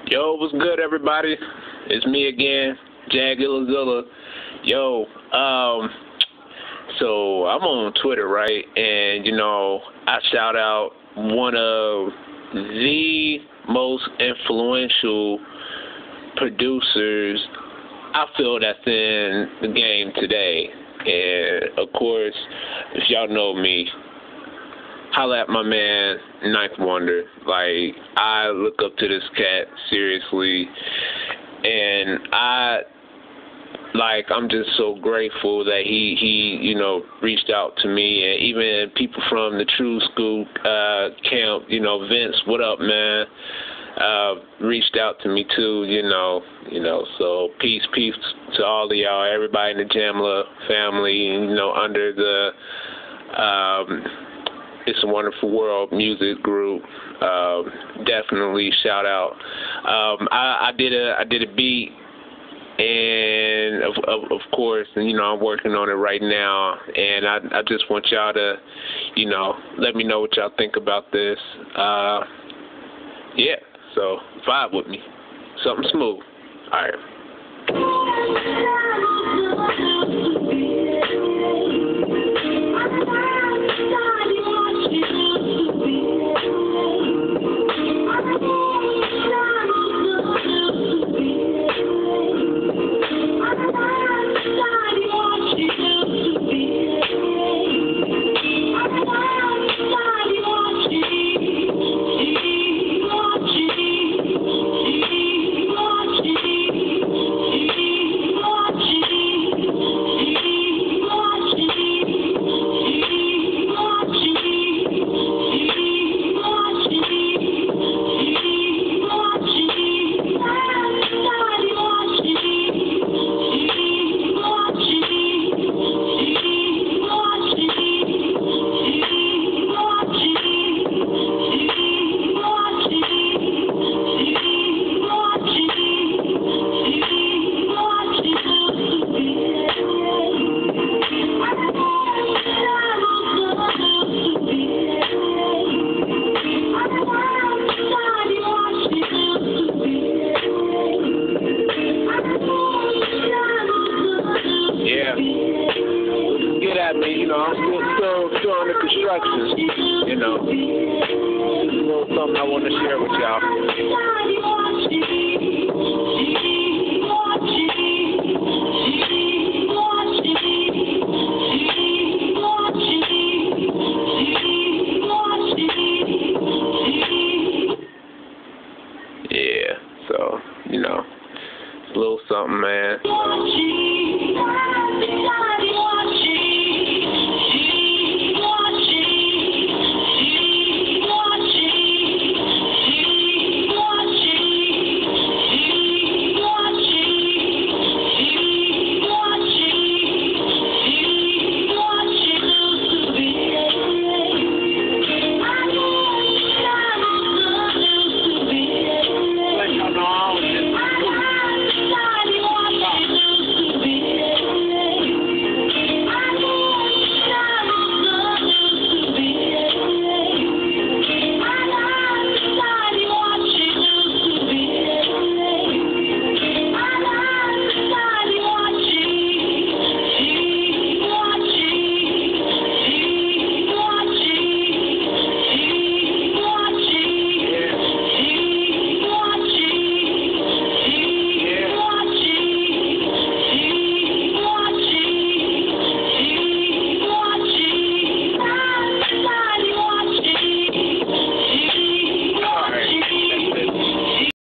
Yo, what's good, everybody? It's me again, Jag Illazilla. Yo, so I'm on Twitter, right? And, I shout out one of the most influential producers I feel that's in the game today. And, of course, if y'all know me, holla at my man, Ninth Wonder. Like, I look up to this cat, seriously. And I'm just so grateful that he reached out to me. And even people from the True School camp, Vince, what up, man? Reached out to me too, so peace to all of y'all, everybody in the Jamla family, under the It's a Wonderful World music group. Definitely shout out. I did a beat, and of course, I'm working on it right now, and I just want y'all to, let me know what y'all think about this. Yeah, so vibe with me. Something smooth. All right. Yeah. Get at me, I'm still under construction, This is a little something I want to share with y'all. Yeah, so, it's a little something, man.